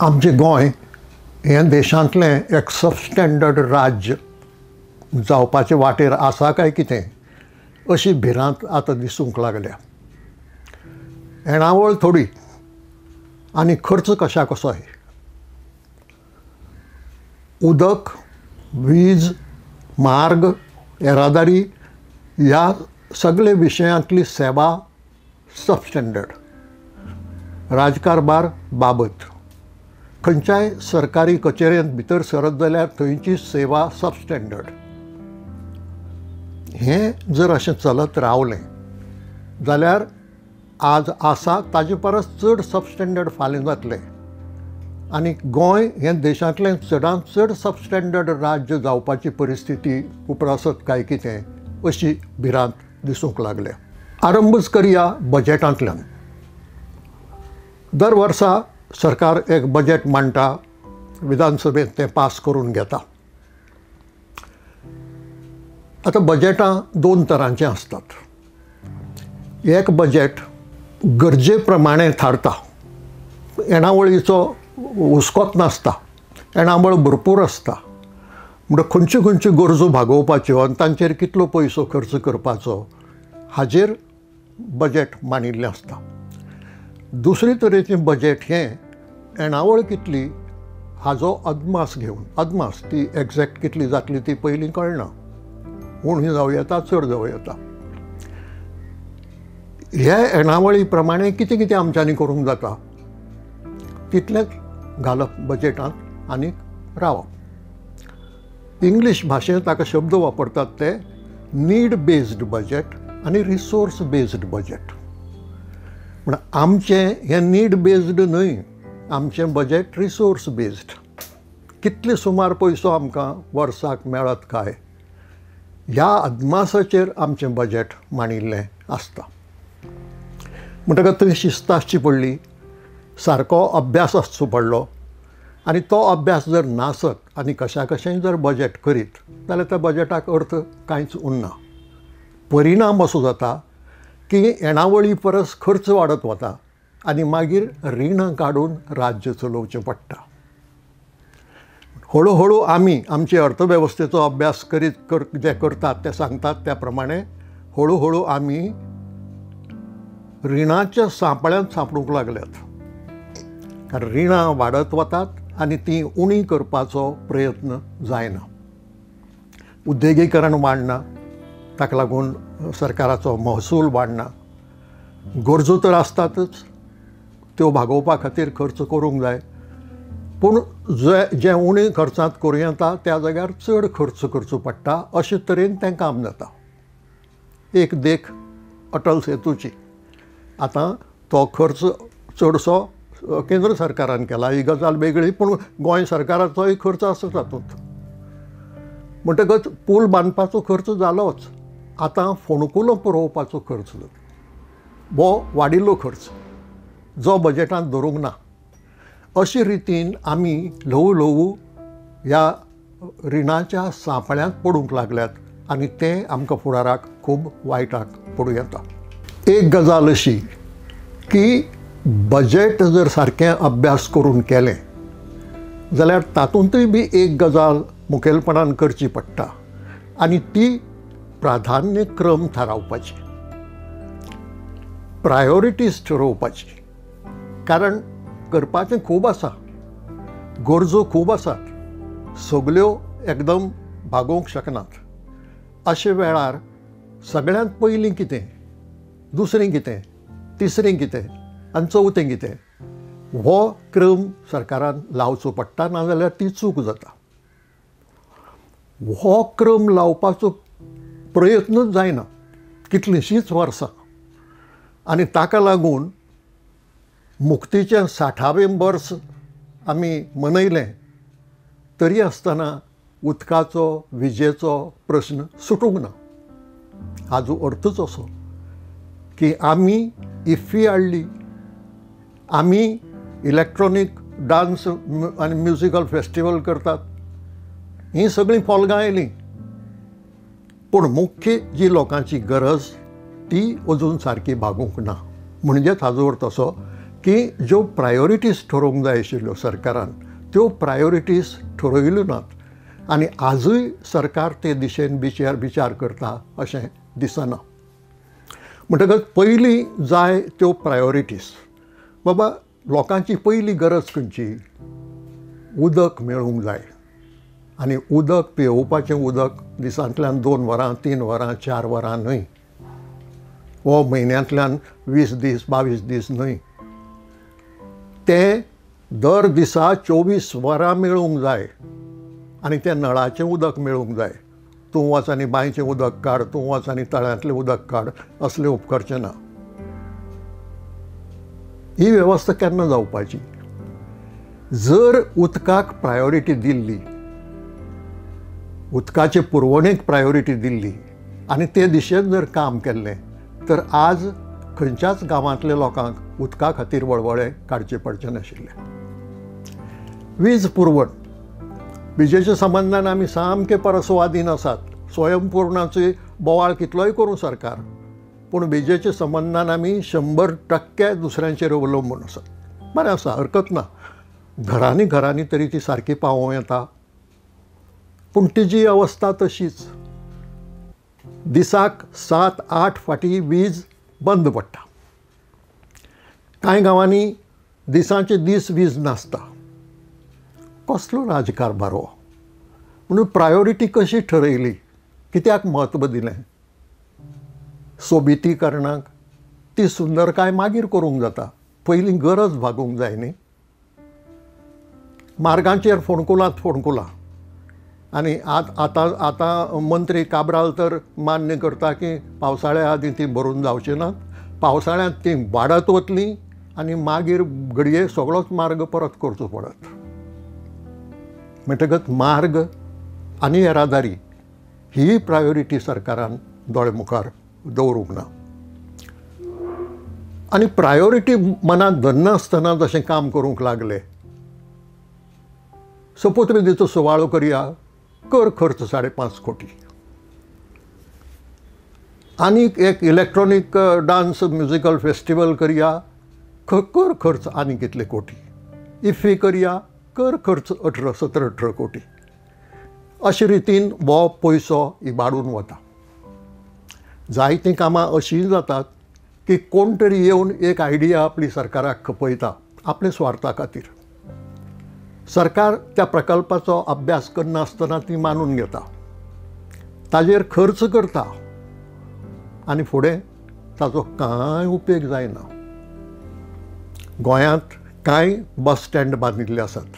आमचें गोंय हें देशांतलें एक सबस्टँडर्ड राज्य जावपाचे वाटेर आसा काय कितें अशी भिरांत आतां दिसूंक लागल्या. येणावळ थोडी आनी खर्च कशा कसोय. उदक, वीज, मार्ग, येरादारी ह्या सगळे विशयांतली सेवा सबस्टँडर्ड. राजकारबार बाबत खंयच्याय सरकारी कचेरेंत भितर सरत जाल्यार थंयची सेवा सबस्टँडर्ड. हें जर अशें चलत रावलें जाल्यार आज आसा ताजे परस चड सबस्टँडर्ड फाल्यां जातलें आनी गोंय हें देशांतलें चडांत चड सबस्टँडर्ड राज्य जावपाची परिस्थिती उप्रासत काय कितें अशी भिरांत दिसूंक लागल्या. आरंभच करया बजेटांतल्यान. दर वर्सा सरकार एक बजेट मांडटा, विधानसभेंत तें पास करून घेता. आतां बजेटां दोन तरांचीं आसतात. एक बजेट गरजे प्रमाणें थारता. येणावळीचो हुस्कोच नासता. येणावळ भरपूर आसता. म्हणटकीर खंयच्यो खंयच्यो गरजो भागोवपाच्यो आनी तांचेर कितलो पयसो खर्च करपाचो हाचेर बजेट मांडिल्लें आसता. दुसरे तरेचें बजेट हें येणावळ कितली हाजो अदमास घेवन, अदमास ती एग्जॅक्ट कितली जातली ती पयलीं कळना. उणी जावं येता, चड जावं येता. ह्या येणावळी प्रमाणें कितें कितें आमच्यांनी करूंक जाता तितलेंच घालप बजेटांत आनी रावप. इंग्लीश भाशेंत ताका शब्द वापरतात ते नीड बेज्ड बजेट आनी रिसोर्स बेज्ड बजेट. म्हण आमचें हें नीड बेज्ड न्हय, आमचें बजेट रिसोर्स बेज्ड. कितले सुमार पयसो आमकां वर्साक मेळत काय ह्या अदमासाचेर आमचें बजेट मांडिल्लें आसता. म्हणटकच थंय शिस्त आसची पडली, सारको अभ्यास आसचो पडलो आनी तो अभ्यास जर नासत आनी कशा कशेंय जर बजेट करीत जाल्यार त्या बजेटाक अर्थ कांयच उरना. परिणाम असो जाता की येणावळी परस खर्च वाडत वता आनी मागीर रिणां काडून राज्य चलोवचें पडटा. हळू हळू आमी आमचे अर्थवेवस्थेचो अभ्यास करीत जे करतात ते सांगतात त्या प्रमाणे हळू हळू आमी रिणाच्या सांपळ्यांत सांपडूंक लागल्यात. कारण रिणां वाडत वतात आनी ती उणी करपाचो प्रयत्न जायना. उद्देगीकरण वाडना, ताका लागून सरकाराचो महसूल वाडना. गरजो तर आसतातच, त्यो भागोवपा खातीर खर्च करूंक जाय. पूण जे उणे खर्चांत करूं येता त्या जाग्यार चड खर्च करचो पडटा. अशे तरेन तें काम जाता. एक देख अटल सेतूची. आतां तो खर्च चडसो केंद्र सरकारान केला, ही गजाल वेगळी, पूण गोंय सरकाराचोय खर्च आसा तातूंत. म्हणटकच पूल बांदपाचो खर्च जालोच. आतां फोंडकुलो पुरोवपाचो खर्च हो वाडिल्लो खर्च जो बजेटांत धरूंक ना. अशे रितीन आमी ल्हवू ल्हवू ह्या रिणाच्या सांपळ्यांत पडूंक लागल्यात आनी तें आमकां फुडाराक खूब वायटाक पडूं येता. एक गजाल अशी की बजेट जर सारकें अभ्यास करून केलें जाल्यार तातूंतय बी एक गजाल मुखेलपणान करची पडटा आनी ती प्राधान्यक्रम थारावपाची, प्रायोरिटीज ठरोवपाची. कारण करपाचें खूब आसा, गरजो खूब आसात, सगल्यो एकदम भागोवंक शकनात. अशे वेळार सगळ्यांत पयलीं कितें, दुसरें कितें, तिसरें कितें आनी चवथें कितें हो क्रम सरकारान लावचो पडटा, नाजाल्यार ती चूक जाता. हो क्रम लावपाचो प्रयत्नच जायना कितलींशींच वर्सां. आनी ताका लागून मुक्तीचें 60वें वर्स आमी मनयलें तरी आसतना उदकाचो, विजेचो प्रस्न सुटूंक ना. हाजो अर्थच असो की आमी इफ्फी हाडली, आमी इलेक्ट्रॉनीक डान्स आनी म्युजिकल फेस्टिवल करतात, हीं सगळीं फोलगां आयलीं. पूण मुख्य जी लोकांची गरज ती अजून सारकी भागूंक ना. म्हणजेच हाजो अर्थ असो की ज्यो प्रायोरिटीज ठरोवंक जाय आशिल्ल्यो सरकारान त्यो प्रायोरिटीज ठरयल्यो नात आनी आजूय सरकार ते दिशेन विचार करता अशें दिसना. म्हणटकच पयलीं जाय त्यो प्रायोरिटीज. बाबा लोकांची पयली गरज खंयची? उदक मेळूंक जाय. आनी उदक पियेवपाचें उदक दिसांतल्यान 2 वरां 3 वरां 4 वरां न्हय, वो म्हयन्यांतल्यान 20 दीस 22 दीस न्हय, तें दर दिसा 24 वरां मेळूंक जाय. आनी तें नळाचें उदक मेळूंक जाय. तूं वच आनी बांयचें उदक काड, तूं वच आनी तळ्यांतलें उदक काड, असलें उपकारचें ना. ही वेवस्था केन्ना जावपाची? जर उदकाक प्रायोरिटी दिल्ली, उदकाचे पुरवणेक प्रायोरिटी दिल्ली आनी ते दिशेन जर काम केल्लें तर आज खंयच्याच गांवांतल्या लोकांक उदका खातीर वळवळे काडचे पडचे नाशिल्ले. वीज पुरवण विजेच्या संबंदान आमी सामके परस्वादीन आसात. स्वयंपूर्णाचो बोवाळ कितलोय करूं सरकार, पूण विजेच्या संबंदान आमी 100% दुसऱ्यांचेर अवलंबून आसात. बरें आसा, हरकत ना. घरांनी तरी ती सारकी पावों येता, पूण तिजी अवस्था तशीच. दिसाक 7-8 फावटी वीज बंद पडटा. कांय गांवांनी दिसांचे दीस वीज नासता. कसलो राजकारभार हो? म्हणून प्रायोरिटी कशी ठरयली? कित्याक म्हत्व दिलें? सोबितीकरणाक ती सुंदरकाय मागीर करूंक जाता, पयलीं गरज भागोवंक जाय न्ही. मार्गांचेर फोणकुलां आनी आतां मंत्री काब्राल तर मान्य करता की पावसाळ्या आदीं ती भरून जावची नात. पावसाळ्यांत ती वाडत वतलीं आनी मागीर घडये सगळोच मार्ग परत करचो पडत. म्हणटकच मार्ग आनी येरादारी ही प्रायोरिटी सरकारान दोळे मुखार दवरूंक ना. आनी प्रायोरिटी मनांत धरनासतना जशें काम करूंक लागले. सपूतविधीचो सुवाळो करया, कर खर्च 5.5 कोटी. आनीक एक इलेक्ट्रॉनीक डान्स म्युजिकल फेस्टिवल करया, कर खर्च आनी कितले कोटी. इफ्फी करया, कर खर्च 17-18 कोटी. अशे रितीन हो पयसो इबाडून वता. जायतीं कामां अशीं जातात की कोण तरी येवन एक आयडिया आपली सरकाराक खपयता आपल्या स्वार्था खातीर. सरकार त्या प्रकल्पाचो अभ्यास करनासतना ती मानून घेता, ताजेर खर्च करता आनी फुडें ताचो कांय उपेग जायना. गोंयांत कांय बस स्टँड बांदिल्ले आसात.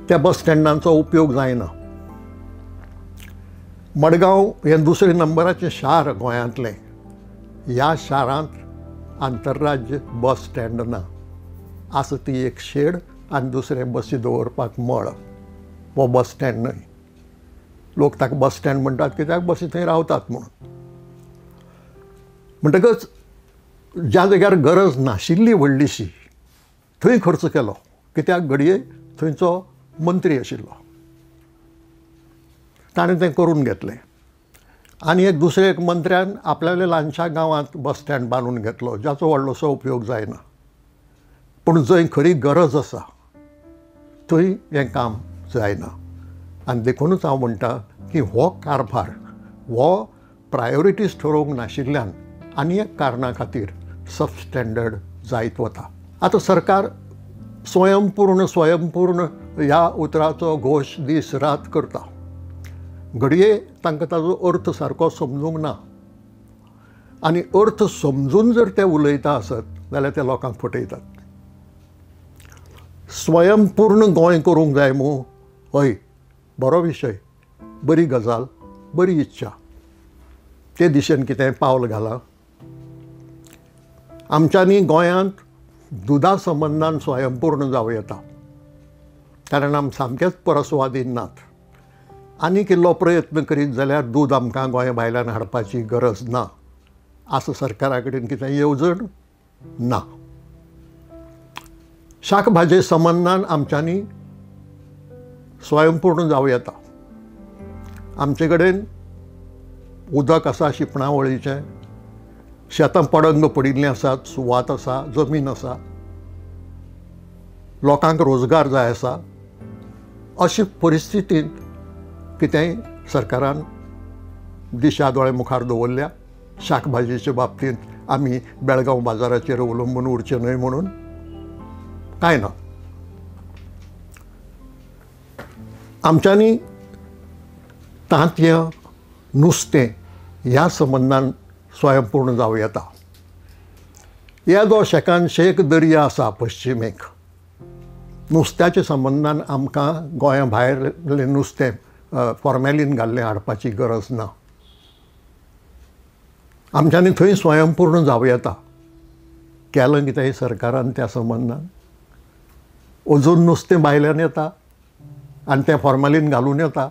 त्या बस स्टँडांचो उपयोग जायना. मडगांव हें दुसरे नंबराचें शार गोंयांतलें. ह्या शारांत आंतरराज्य बस स्टँड ना. आसा ती एक शेड आनी दुसरे बसी दवरपाक मळ. हो बस स्टँड न्हय. लोक ताका बस स्टँड म्हणटात कित्याक बसी थंय रावतात म्हणून. म्हणटकच ज्या जाग्यार गरज नाशिल्ली व्हडलीशी थंय खर्च केलो, कित्याक घडये थंयचो मंत्री आशिल्लो, ताणें तें करून घेतलें. आनी एक दुसरे एक मंत्र्यान आपल्याल्या ल्हानशा गांवांत बस स्टँड बांदून घेतलो, जाचो व्हडलोसो उपयोग जायना. पूण जंय खरी गरज आसा थंय हें काम जायना. आनी देखूनच हांव म्हणटा की हो कारभार हो प्रायोरिटीज ठरोवंक नाशिल्ल्यान आनी एक कारणा खातीर सबस्टँडर्ड जायत वता. आतां सरकार स्वयंपूर्ण ह्या उतराचो घोश दीस रात करता. घडये तांकां ताजो अर्थ सारको समजूंक ना. आनी अर्थ समजून जर ते उलयता आसत जाल्यार ते लोकांक फटयतात. स्वयंपूर्ण गोंय करूंक जाय मू, हय, बरो विशय, बरी गजाल, बरी इच्छा. ते दिशेन कितें पावल घाला. आमच्यांनी गोंयांत दुदा संबंदान स्वयंपूर्ण जावं येता, कारण आमी सामकेच परस्वादीन नात. आनीक इल्लो प्रयत्न करीत जाल्यार दूद आमकां गोंया भायल्यान हाडपाची गरज ना. आसा सरकारा कडेन कितें येवजण ना. शाकभाजे संबंदान आमच्यांनी स्वयंपूर्ण जावं येता. आमचे कडेन उदक आसा शिंपणावळीचें, शेतां पडंग पडिल्लीं आसात, सुवात आसा, जमीन आसा, लोकांक रोजगार जाय आसा, अशे परिस्थितींत कितेंय सरकारान दिशा दोळे मुखार दवरल्या. शाकभाजीच्या बाबतींत आमी बेळगांव बाजाराचेर अवलंबून उरचे न्हय म्हणून कांय ना. आमच्यांनी तांतयां, नुस्तें ह्या संबंदान स्वयंपूर्ण जावं येता. येदो शेकान शेक दर्या आसा पश्चिमेक. नुस्त्याच्या संबंदान आमकां गोंया भायरलें नुस्तें फॉर्मेलीन घाल्लें हाडपाची गरज ना. आमच्यांनी थंय स्वयंपूर्ण जावं येता. केलां कितें सरकारान त्या संबंदान? अजून नुस्तें भायल्यान येता आनी तें फॉर्मेलीन घालून येता.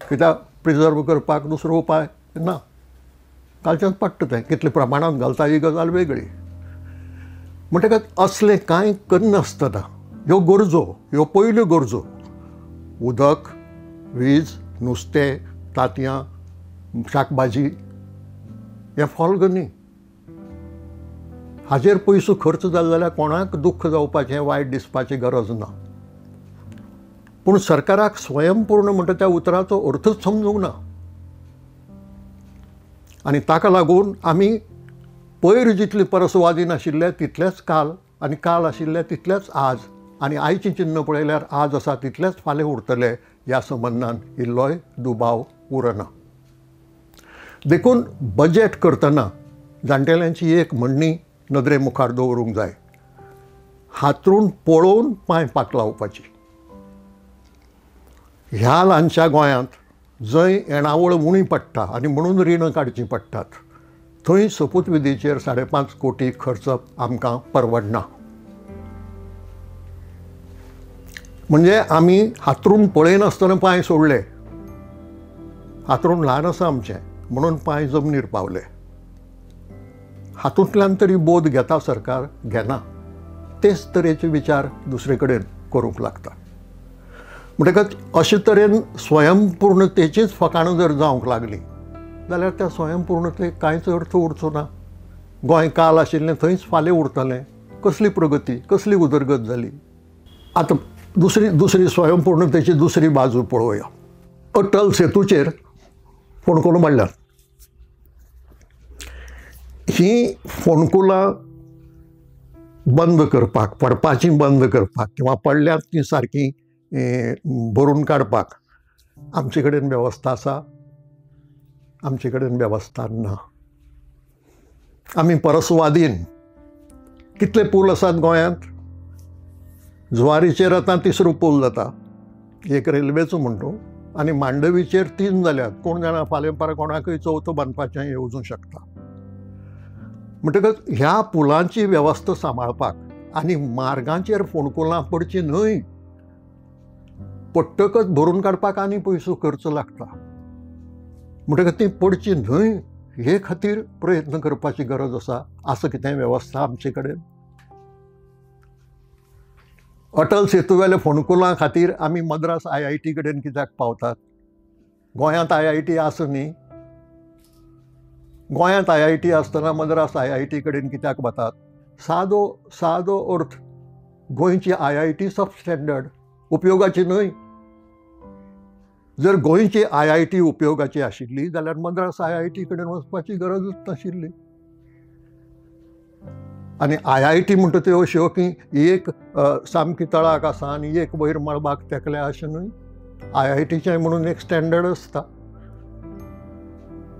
कित्याक प्रिजर्व करपाक दुसरो उपाय ना. घालचेंच पडटा तें. कितले प्रमाणांत घालता ही गजाल वेगळी. म्हणटकच असलें कांय करनासतना ह्यो गरजो, ह्यो पयल्यो गरजो, उदक, वीज, नुस्तें, तांतयां, शाकभाजी हें फॉल्ग न्ही. हाजेर पयसो खर्च जालो जाल्यार कोणाक दुख्ख जावपाचें, वायट दिसपाची गरज ना. पूण सरकाराक स्वयंपूर्ण म्हणटा त्या उतराचो अर्थच समजूंक ना. आनी ताका लागून आमी पयर जितले परसवादी नाशिल्ले तितलेच काल, आनी काल आशिल्ले तितलेच आज, आनी आयचें चिन्ह पळयल्यार आज आसा तितलेच फाल्यां उरतले ह्या संबंदान इल्लोय दुबाव उरना. देखून बजेट करतना जाणटेल्यांची एक म्हणणी नदरे मुखार दवरूंक जाय. हातरून पळोवन पांय पाक लावपाची. ह्या ल्हानशा गोंयांत जंय येणावळ उणी पडटा आनी म्हणून रिणां काडचीं पडटात, थंय सपूत विधीचेर 5.5 कोटी खर्च आमकां परवडना. म्हणजे आमी हातरून पळयनासतना पांय सोडले. हातरून ल्हान आसा आमचें म्हणून पांय जमनीर पावले. हातूंतल्यान तरी बोध घेता सरकार? घेना. तेच तरेचे विचार दुसरे कडेन करूंक लागता. म्हणटकच अशे तरेन स्वयंपूर्णतेचीच फकाणां जर जावंक लागली जाल्यार त्या स्वयंपूर्णतेक कांयच अर्थ उरचो ना. गोंय काल आशिल्लें थंयच फाल्यां उरतलें. कसली प्रगती, कसली उदरगत जाली? आतां दुसरी स्वयंपूर्णतेची दुसरी बाजू पळोवया. अटल सेतूचेर फोंडकुलां मांडल्यात. ही फोंडकुलां बंद करपाक, पडपाची बंद करपाक किंवा पडल्यात ती सारकी भरून काडपाक आमचे कडेन वेवस्था आसा? आमचे कडेन वेवस्था ना. आमी परसवादीन कितले पूल आसात गोंयांत? जुवारीचेर आतां 3रो पूल जाता, एक रेल्वेचो म्हणटो, आनी मांडवीचेर 3 जाल्यात. कोण जाणा फाल्यां परत कोणाकय 4थो बांदपाचें येवजूं शकता. म्हणटकच ह्या पुलांची वेवस्था सांबाळपाक आनी मार्गांचेर फोंडकुलां पडची न्हय, पडटकच भरून काडपाक आनी पयसो खर्च लागता. म्हणटकच ती पडची न्हय हे खातीर प्रयत्न करपाची गरज आसा. असं कितें वेवस्था आमचे कडेन? अटल सेतूवेल्या फोंडकुलां खातीर आमी मद्रास IIT कडेन कित्याक पावतात? गोंयांत IIT आसा न्ही? गोंयांत IIT आसतना मद्रास IIT कडेन कित्याक वतात? सादो अर्थ, गोंयची IIT सबस्टँडर्ड, उपयोगाची न्हय. जर गोंयची IIT उपयोगाची आशिल्ली जाल्यार मद्रास IIT कडेन वचपाची गरजच नाशिल्ली. आनी IIT म्हणटा त्यो अश्यो की एक सामकी तळाक आसा आनी एक वयर मळबाक तेकल्या अशें न्हय. IITचें म्हणून एक स्टँडर्ड आसता.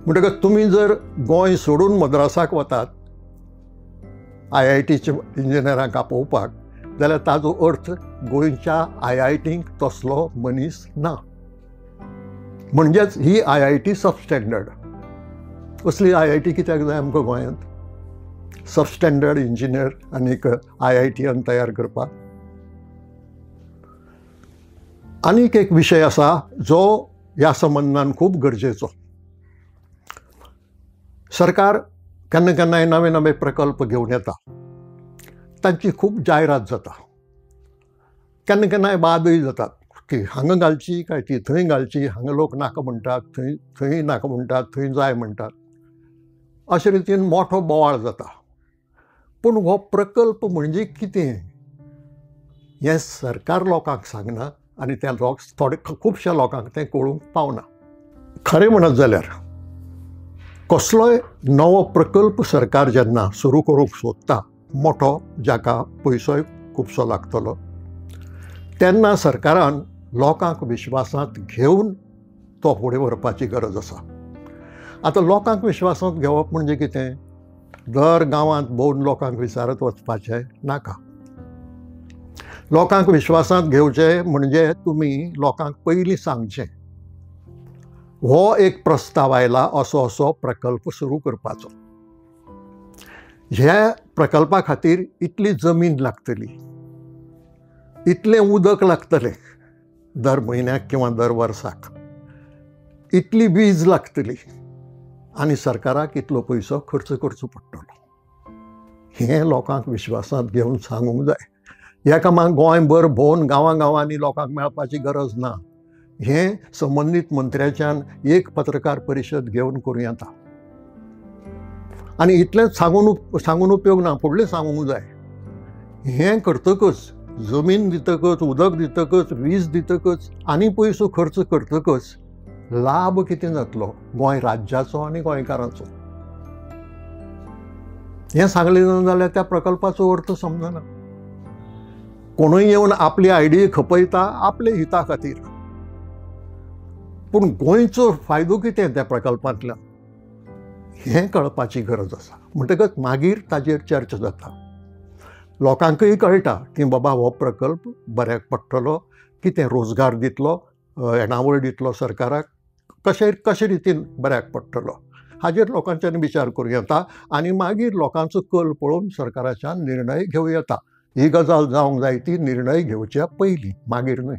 म्हणटकच तुमी जर गोंय सोडून मद्रासाक वतात IITच्या इंजिनियरांक आपोवपाक, जाल्यार ताजो अर्थ गोंयच्या IITंक तसलो मनीस ना. म्हणजेच ही IIT सबस्टँडर्ड. असली IIT कित्याक जाय आमकां गोंयांत? सबस्टँडर्ड इंजिनियर आनीक IITन तयार करपाक. आनीक एक विशय आसा जो ह्या संबंदान खूब गरजेचो. सरकार केन्ना केन्नाय नवे नवे प्रकल्प घेवन येता. तांची खूब जायरात जाता. केन्ना केन्नाय वादय जातात की हांगा घालची काय ती थंय घालची, हांगा लोक नाका म्हणटात, थंय नाका म्हणटात, थंय जाय म्हणटात. अशे रितीन मोठो बोवाळ जाता. पूण हो प्रकल्प म्हणजे कितें हें सरकार लोकांक सांगना आनी त्या खुबश्या लोकांक तें कळूंक पावना. खरें म्हणत जाल्यार कसलोय नवो प्रकल्प सरकार जेन्ना सुरू करूंक सोदता, मोठो जाका पयसोय खुबसो लागतलो, तेन्ना सरकारान लोकांक विश्वासांत घेवन तो फुडें व्हरपाची गरज आसा. आतां लोकांक विश्वासांत घेवप म्हणजे कितें? दर गांवांत भोंवन लोकांक विचारत वचपाचें नाका. लोकांक विश्वासांत घेवचें म्हणजे तुमी लोकांक पयलीं सांगचें, हो एक प्रस्ताव आयला असो प्रकल्प सुरू करपाचो. ह्या प्रकल्पा खातीर इतली जमीन लागतली, इतलें उदक लागतलें दर म्हयन्याक किंवा दर वर्साक, इतली वीज लागतली आनी सरकाराक इतलो पयसो खर्च करचो पडटलो. हें लोकांक विश्वासांत घेवन सांगूंक जाय. हेका मागीर गोंयभर भोंवन गांवांनी लोकांक मेळपाची गरज ना. हें संबंदीत मंत्र्याच्यान एक पत्रकार परिशद घेवन करूं येता. आनी इतलेंच सांगून उपयोग ना, फुडलें सांगूंक जाय. हें करतकच, जमीन दितकच, उदक दितकच, वीज दितकच आनी पयसो खर्च करतकच लाभ कितें जातलो गोंय राज्याचो आनी गोंयकारांचो? हें सांगलें ना जाल्यार त्या प्रकल्पाचो अर्थ समजना. कोणूय येवन आपली आयडिया खपयता आपले हिता खातीर, पूण गोंयचो फायदो कितें त्या प्रकल्पांतल्यान हें कळपाची गरज आसा. म्हणटकच मागीर ताजेर चर्चा जाता. लोकांकय कळटा की बाबा हो प्रकल्प बऱ्याक पडटलो, कितें रोजगार दितलो, येणावळ दितलो सरकाराक, कशे रितीन बऱ्याक पडटलो हाजेर लोकांच्यानी विचार करूं येता. आनी मागीर लोकांचो कल पळोवन सरकाराच्यान निर्णय घेवं येता. ही गजाल जावंक जाय ती निर्णय घेवच्या पयलीं, मागीर न्हय.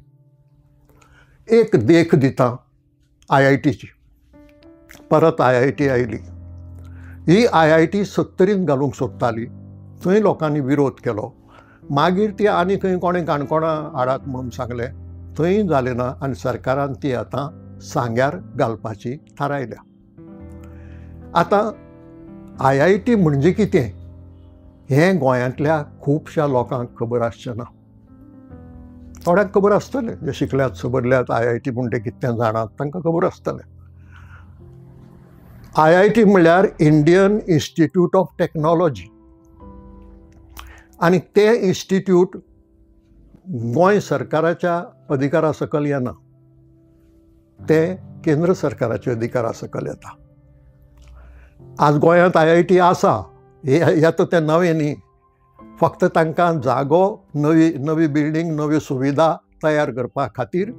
एक देख दिता IITची. परत IIT आयली. ही IIT 70रीन घालूंक सोदताली, थंय लोकांनी विरोध केलो. मागीर ती आनी खंय कोणें काणकोणा हाडात म्हणून सांगलें, थंय जालें ना आनी सरकारान ती आतां सांग्यार घालपाची थारायल्या. आतां IIT म्हणजे कितें हें गोंयांतल्या खुबश्या लोकांक खबर आसचें ना. थोड्यांक खबर आसतलें, जे शिकल्यात सबरल्यात, IIT म्हणटा कितें जाणात, तांकां खबर आसतलें. IIT म्हणल्यार इंडियन इन्स्टिट्यूट ऑफ टेक्नॉलॉजी. आनी तें इन्स्टिट्यूट गोंय सरकाराच्या अधिकारा सकयल येना, तें केंद्र सरकाराच्या अधिकारा सकयल येता. आज गोंयांत IIT आसा, येता तें नवें न्ही, फक्त तांकां जागो, नवी बिल्डींग, नव्यो सुविधा तयार करपा खातीर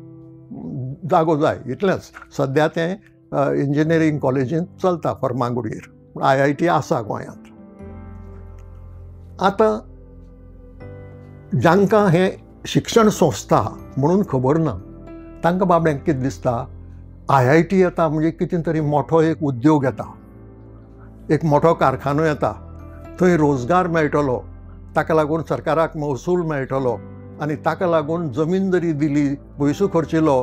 जागो जाय, इतलेंच. सद्या तें इंजिनियरींग कॉलेजींत चलता फर्मागुडयेर. IIT आसा गोंयांत. आतां जांकां हें शिक्षण संस्था म्हणून खबर ना, तांकां बाबड्यांक कितें दिसता, IIT येता म्हणजे कितें तरी मोठो एक उद्योग येता, एक मोठो कारखानो येता, थंय रोजगार मेळटलो, ताका लागून सरकाराक महसूल मेळटलो आनी ताका लागून जमीन जरी दिली, पयसो खर्चिलो,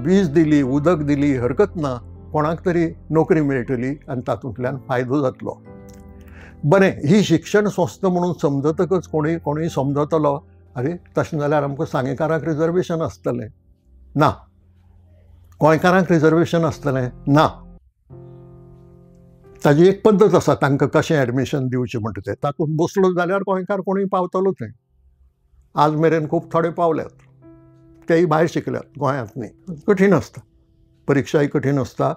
वीज दिली, उदक दिली, हरकत ना, कोणाक तरी नोकरी मेळटली आनी तातूंतल्यान फायदो जातलो. बरें, ही शिक्षण संस्था म्हणून समजतकच कोणूय समजतलो, अरे तशें जाल्यार आमकां सांगेकारांक रिजर्वेशन आसतलें. ना. गोंयकारांक रिजर्वेशन आसतलें? ना. ताजी एक पद्दत आसा तांकां कशें एडमिशन दिवचें म्हणटा तें. तातूंत बसलो जाल्यार गोंयकार कोणूय पावतलो थंय. आज मेरेन खूब थोडे पावल्यात, तेय भायर शिकल्यात, गोंयांत न्ही. कठीण आसता, परिक्षाय कठीण आसता,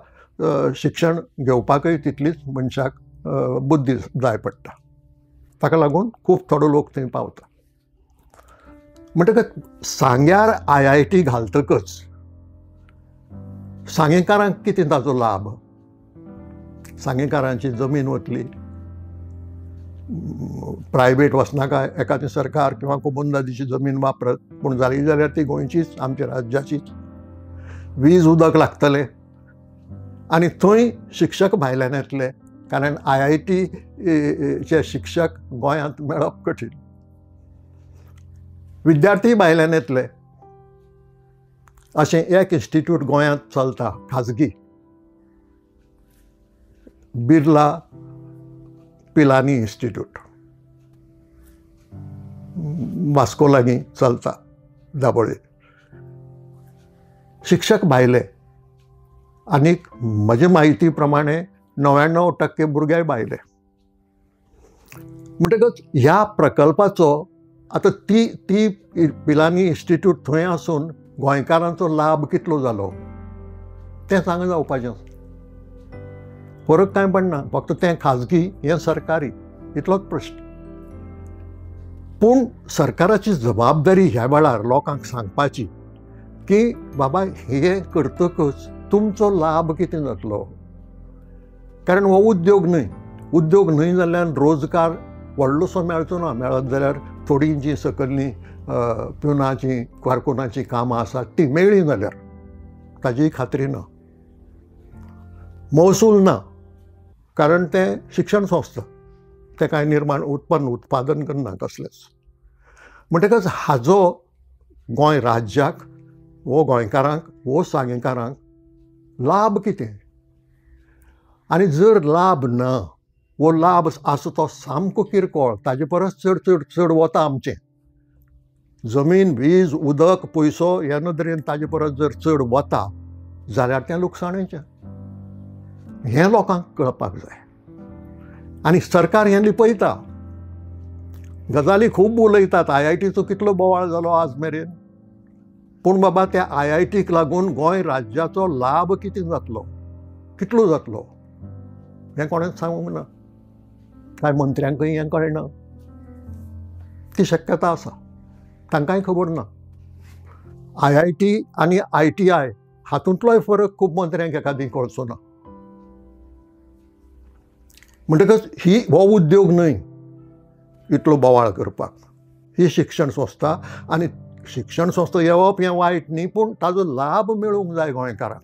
शिक्षण घेवपाकय तितलीच मनशाक बुद्धी जाय पडटा. ताका लागून खूब थोडो लोक थंय पावता. म्हणटकच सांग्यार IIT घालतकच सांगेकारांक कितें ताचो लाभ? सांगेकारांची जमीन वतली, प्रायवेट वचनाका, एखादी सरकार किंवा कोमुनदादीची जमीन वापरत, पूण जाली जाल्यार ती गोंयचीच, आमच्या राज्याचीच. वीज उदक लागतलें आनी थंय शिक्षक भायल्यान येतले, कारण IIT चे शिक्षक गोंयांत मेळप कठीण. विद्यार्थी भायल्यान येतले. अशें एक इन्स्टिट्यूट गोंयांत चलता, खाजगी. बिर्ला पिलानी इन्स्टिट्यूट वास्को लागीं चलता दाबोळे. शिक्षक भायले आनीक म्हजे म्हायती प्रमाणे 99% भुरगे भायले. म्हणटकच ह्या प्रकल्पाचो आतां ती पिलानी इन्स्टिट्यूट थंय आसून गोंयकारांचो लाभ कितलो जालो तें सांग जावपाचें. फरक कांय पडना, फक्त तें खाजगी हें सरकारी इतलोच प्रश्न. पूण सरकाराची जबाबदारी ह्या वेळार लोकांक सांगपाची की बाबा हे करतकच तुमचो लाभ कितें जातलो. कारण हो उद्योग न्हय जाल्यार रोजगार व्हडलोसो मेळचो ना. मेळत जाल्यार थोडीं जीं सकयलीं प्युनाची कारकुनाची कामां आसात ती मेळ्ळी जाल्यार ताजी खात्री ना. महसूल ना, कारण तें शिक्षण संस्था, ते कांय उत्पादन करना कसलेंच. म्हणटकच हाजो गोंय राज्याक वो गोंयकारांक वो सांगेकारांक लाभ कितें. आनी जर लाभ ना, वो लाभ आसा तो सामको किरकोळ, ताजे परस चड वता आमचें. जमीन वीज उदक पयसो ह्या नदरेन ताजे परस जर चड वता जाल्यार तें लुकसाणेचें. हें लोकांक कळपाक जाय. आनी सरकार हें लिपयता. गजाली खूब उलयतात. IITचो कितलो बोवाळ जालो आज मेरेन. पूण बाबा त्या IITक लागून गोंय राज्याचो लाभ कितें जातलो, कितलो जातलो हें कोणेंच सांगूंक ना. कांय मंत्र्यांकय हें कळना. ती शक्यता आसा, तांकांय खबर ना. IIT आनी ITI हातूंतलोय फरक खूब मंत्र्यांक एकादी कळचो ना. म्हणटकच हो उद्योग न्हय इतलो बोवाळ करपाक. ही शिक्षण संस्था, आनी शिक्षण संस्था येवप हें वायट न्ही, पूण ताजो लाभ मेळूंक जाय गोंयकारांक.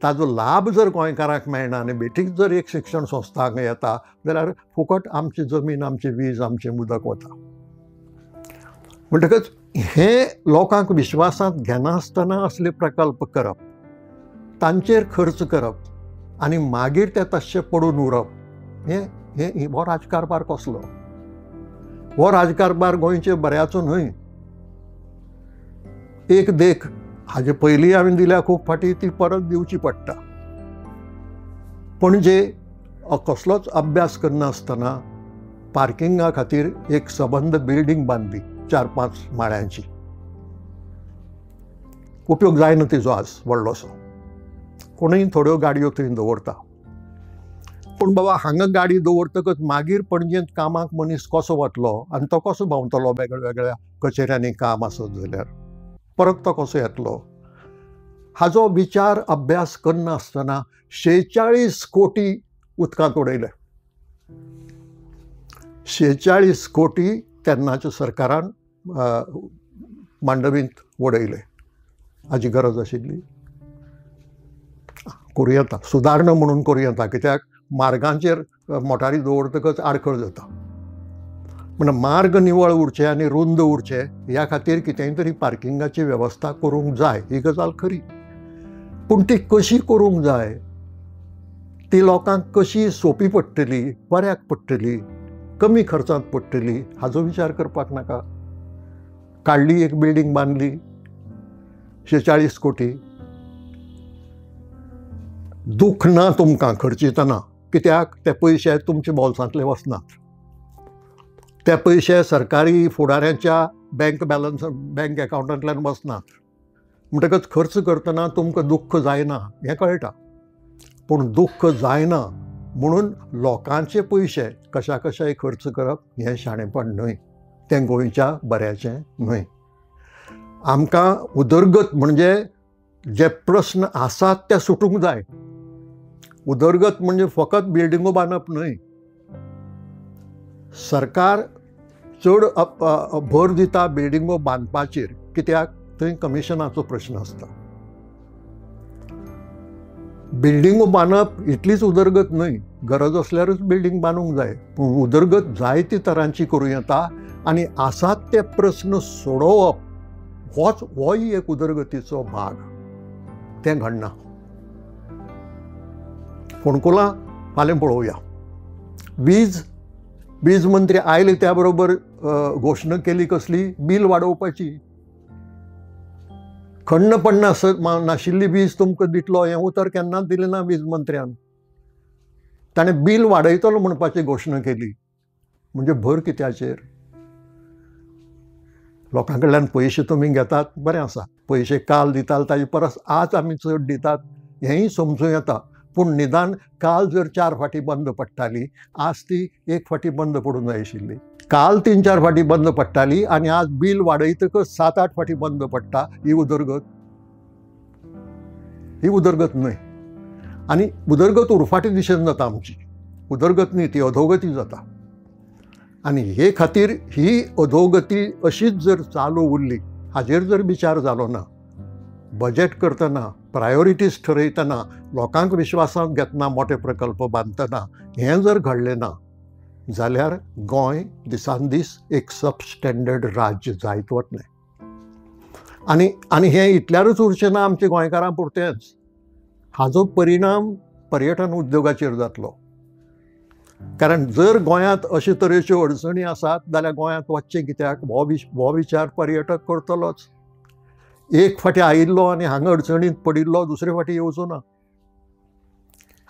ताजो लाभ जर गोंयकारांक मेळना आनी बेठीक जर एक शिक्षण संस्था हांगा येता जाल्यार फुकट आमची जमीन, आमची वीज, आमचें उदक वता. म्हणटकच हें लोकांक विश्वासांत घेनासतना असले प्रकल्प करप, तांचेर खर्च करप आनी मागीर ते तशें पडून उरप, हो राजकारबार कसलो. हो राजकारबार गोंयचे बऱ्याचो न्हय. एक देख हाजे पयलीं हांवें दिल्या खूब फाटी, ती परत दिवची पडटा. पणजे कसलोच अभ्यास करनासतना पार्किंगा खातीर एक सबंद बिल्डींग बांदली 4-5 माळ्यांची. उपयोग जायना तिजो आज व्हडलोसो. कोणूय थोड्यो गाडयो थंय दवरता. पूण बाबा हांगा गाडी दवरतकच मागीर पणजेंत कामाक मनीस कसो वतलो आनी तो कसो भोंवतलो वेगळ्या कचेऱ्यांनी काम आसत जाल्यार परत तो कसो येतलो. हाजो विचार अभ्यास करनासतना 46 कोटी उदकांत उडयले. 46 कोटी तेन्नाच्या सरकारान मांडवींत उडयले. हाजी गरज आशिल्ली. करूं येता, सुदारणा म्हणून करूं येता. कित्याक मार्गांचेर मोटारी दवरतकच आडखळ जाता. म्हण मार्ग निवळ उरचे आनी रुंद उरचे ह्या खातीर कितेंय तरी पार्किंगाची वेवस्था करूंक जाय, ही गजाल खरी. पूण ती कशी करूंक जाय, ती लोकांक कशी सोपी पडटली, बऱ्याक पडटली, कमी खर्चांत पडटली हाजो विचार करपाक नाका. काडली एक बिल्डींग बांदली 46 कोटी. दुख ना तुमकां खर्चितना, कित्याक ते पयशे तुमच्या बोल्सांतले वचनात. ते पयशे सरकारी फुडाऱ्यांच्या बँक अकावंटांतल्यान वचनात. म्हणटकच खर्च करतना तुमकां दुख्ख जायना हें कळटा. पूण दुख्ख जायना म्हणून लोकांचे पयशे कशाय खर्च करप हें शाणेपण न्हय. तें गोंयच्या बऱ्याचें न्हय. आमकां उदरगत म्हणजे जे प्रश्न आसात ते सुटूंक जाय. उदरगत म्हणजे फकत बिल्डिंगो बांदप न्हय. सरकार चड भर दिता बिल्डिंगो बांदपाचेर, कित्याक थंय कमिशनाचो प्रश्न आसता. बिल्डिंगो बांदप इतलीच उदरगत न्हय. गरज असल्यारूच बिल्डींग बांदूंक जाय. पूण उदरगत जायते तरांची करूं येता आनी आसात ते प्रश्न सोडोवप होय एक उदरगतीचो भाग. तें घडना. फोंडकुलां फाल्यां पळोवया. वीज मंत्री आयले त्या बरोबर घोशणा केली कसली, बील वाडोवपाची. खण्ण पडना नाशिल्ली वीज तुमकां दितलो हें उतर केन्नाच दिलें ना वीज मंत्र्यान. ताणें बील वाडयतलो म्हणपाची घोशणा केली. म्हणजे भर कित्याचेर? लोकां कडल्यान पयशे तुमी घेतात, बरें आसा, पयशे काल दिताले ताजे परस आज आमी चड दितात हेंय समजूं येता. पूण निदान काल जर 4 फाटी बंद पडटाली, आज ती 1 फाटी बंद पडूंक जाय आशिल्ली. काल 3-4 फाटी बंद पडटाली आनी आज बील वाडयतकच 7-8 फाटी बंद पडटा. ही उदरगत? ही उदरगत न्हय. आनी उदरगत उरफाटी दिशेन जाता आमची. उदरगत न्ही, ती अधोगती जाता. आनी हे खातीर ही अधोगती अशीच जर चालू उरली, हाजेर जर विचार जालो ना, बजेट करतना, प्रायोरिटीज ठरयतना, लोकांक विश्वासांत घेतना मोठे प्रकल्प बांदतना हें जर घडलें ना जाल्यार गोंय दिसान दीस एक सबस्टँडर्ड राज्य जायत वतलें. आनी हें इतल्यारूच उरचें ना आमच्या गोंयकारां पुरतेंच. हाजो परिणाम पर्यटन उद्योगाचेर जातलो. कारण जर गोंयांत अशे तरेच्यो अडचणी आसात जाल्यार गोंयांत वचचें कित्याक? हो विचार पर्यटक करतलोच. एक फाटी आयिल्लो आनी हांगा अडचणींत पडिल्लो दुसरे फाटी येवचो ना.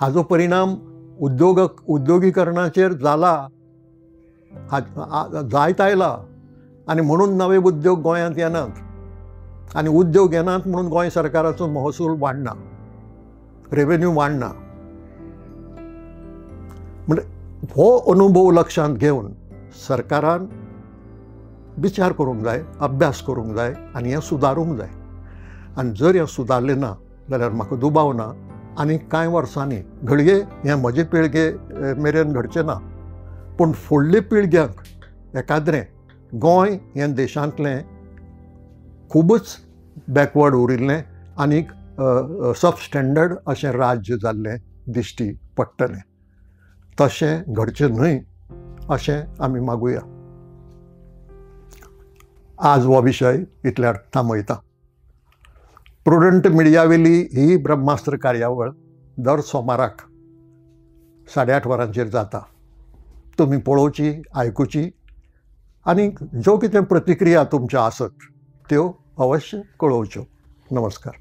हाजो परिणाम उद्योगीकरणाचेर जाला, जायत आयला. आनी म्हणून नवे उद्योग गोंयांत येनात. आनी उद्योग येनात म्हणून गोंय सरकाराचो महसूल वाडना, रेवेन्यू वाडना. म्हणजे हो अनुभव लक्षांत घेवन सरकारान विचार करूंक जाय, अभ्यास करूंक जाय आनी हें सुदारूंक जाय. आनी जर हें सुदारलें ना जाल्यार म्हाका दुबाव ना, आनी कांय वर्सांनी घडये हें म्हजे पिळगे मेरेन घडचें ना, पूण फुडले पिळग्यांक एकाद्रें गोंय हें देशांतलें खूबच बॅकवर्ड उरिल्लें आनीक सबस्टँडर्ड अशें राज्य जाल्लें दिश्टी पडटलें. तशें घडचें न्हय अशें आमी मागुया. आज हो विशय इतल्यार थांबयता. प्रुडंट मिडियावेली ही ब्रह्मास्त्र कार्यावळ दर सोमाराक 8:30 वरांचेर जाता. तुमी पळोवची, आयकुची आनी ज्यो कितें प्रतिक्रिया तुमच्यो आसत त्यो अवश्य कळोवच्यो. नमस्कार.